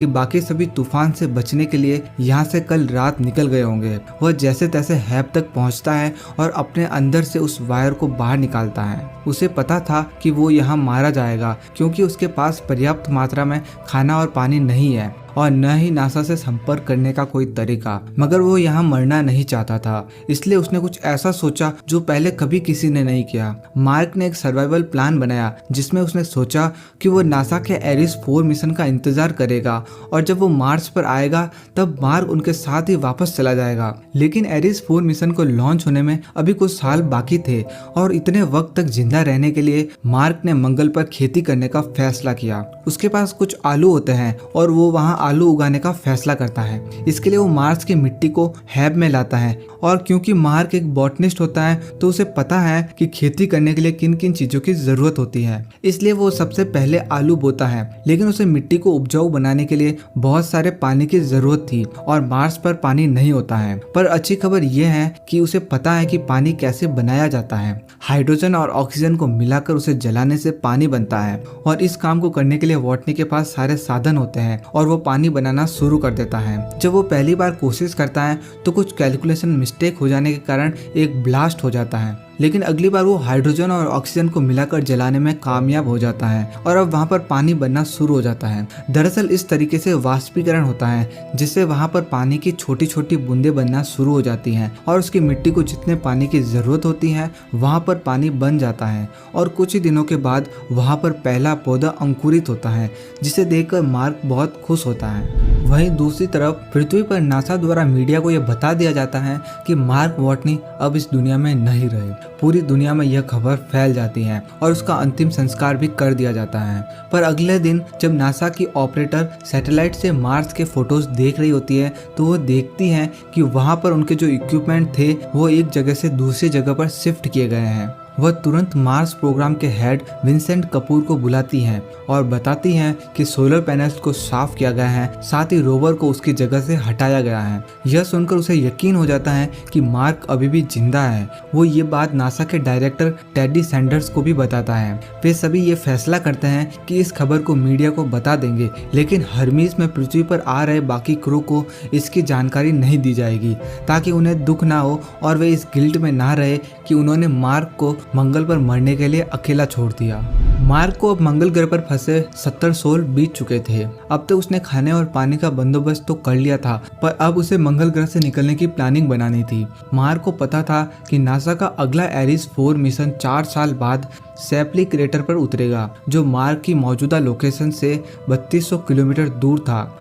कि बाकी सभी तूफान से बचने के लिए यहाँ से कल रात निकल गए होंगे। वह जैसे तैसे हैब तक पहुँचता है और अपने अंदर से उस वायर को बाहर निकालता है। उसे पता था कि वो यहाँ मारा जाएगा क्योंकि उसके पास पर्याप्त मात्रा में खाना और पानी नहीं है और न ही नासा से संपर्क करने का कोई तरीका। मगर वो यहाँ मरना नहीं चाहता था, इसलिए उसने कुछ ऐसा सोचा जो पहले कभी किसी ने नहीं किया। मार्क ने एक सर्वाइवल प्लान बनाया जिसमें उसने सोचा कि वो नासा के एरिस 4 मिशन का इंतजार करेगा और जब वो मार्स पर आएगा तब मार्क उनके साथ ही वापस चला जाएगा। लेकिन एरिस 4 मिशन को लॉन्च होने में अभी कुछ साल बाकी थे और इतने वक्त तक जिंदा रहने के लिए मार्क ने मंगल पर खेती करने का फैसला किया। उसके पास कुछ आलू होते हैं और वो वहाँ आलू उगाने का फैसला करता है। इसके लिए वो मार्स की मिट्टी को हैब में लाता है और क्योंकि मार्क एक बॉटनिस्ट होता है तो उसे पता है कि खेती करने के लिए किन किन चीजों की जरूरत होती है, इसलिए वो सबसे पहले आलू बोता है। लेकिन उसे मिट्टी को उपजाऊ बनाने के लिए बहुत सारे पानी की जरूरत थी और मार्स पर पानी नहीं होता है। पर अच्छी खबर यह है कि उसे पता है कि पानी कैसे बनाया जाता है। हाइड्रोजन और ऑक्सीजन को मिलाकर उसे जलाने से पानी बनता है और इस काम को करने के लिए वॉटनी के पास सारे साधन होते हैं और वो पानी बनाना शुरू कर देता है। जब वो पहली बार कोशिश करता है तो कुछ कैलकुलेशन मिस्टेक हो जाने के कारण एक ब्लास्ट हो जाता है, लेकिन अगली बार वो हाइड्रोजन और ऑक्सीजन को मिलाकर जलाने में कामयाब हो जाता है और अब वहाँ पर पानी बनना शुरू हो जाता है। दरअसल इस तरीके से वाष्पीकरण होता है जिससे वहाँ पर पानी की छोटी छोटी बूंदें बनना शुरू हो जाती हैं और उसकी मिट्टी को जितने पानी की जरूरत होती है वहाँ पर पानी बन जाता है और कुछ ही दिनों के बाद वहाँ पर पहला पौधा अंकुरित होता है जिसे देखकर मार्क बहुत खुश होता है। वहीं दूसरी तरफ पृथ्वी पर नासा द्वारा मीडिया को यह बता दिया जाता है कि मार्क वॉटनी अब इस दुनिया में नहीं रहे। पूरी दुनिया में यह खबर फैल जाती है और उसका अंतिम संस्कार भी कर दिया जाता है। पर अगले दिन जब नासा की ऑपरेटर सैटेलाइट से मार्स के फोटोज देख रही होती है तो वो देखती है कि वहाँ पर उनके जो इक्विपमेंट थे वो एक जगह से दूसरी जगह पर शिफ्ट किए गए हैं। वह तुरंत मार्स प्रोग्राम के हेड विंसेंट कपूर को बुलाती हैं और बताती हैं कि सोलर पैनल्स को साफ किया गया है, साथ ही रोवर को उसकी जगह से हटाया गया है। यह सुनकर उसे यकीन हो जाता है कि मार्क अभी भी जिंदा है। वो ये बात नासा के डायरेक्टर टेडी सैंडर्स को भी बताता है। वे सभी ये फैसला करते हैं कि इस खबर को मीडिया को बता देंगे, लेकिन हर्मीस में पृथ्वी पर आ रहे बाकी क्रू को इसकी जानकारी नहीं दी जाएगी ताकि उन्हें दुख ना हो और वे इस गिल्ट में ना रहे कि उन्होंने मार्क को मंगल पर मरने के लिए अकेला छोड़ दिया। मार्क को अब मंगल ग्रह पर फंसे 70 साल बीत चुके थे। अब तक उसने खाने और पानी का बंदोबस्त तो कर लिया था, पर अब उसे मंगल ग्रह से निकलने की प्लानिंग बनानी थी। मार्क को पता था कि नासा का अगला एरिस 4 मिशन 4 साल बाद सेपली क्रेटर पर उतरेगा, जो मार्क की मौजूदा लोकेशन से 3200 किलोमीटर दूर था।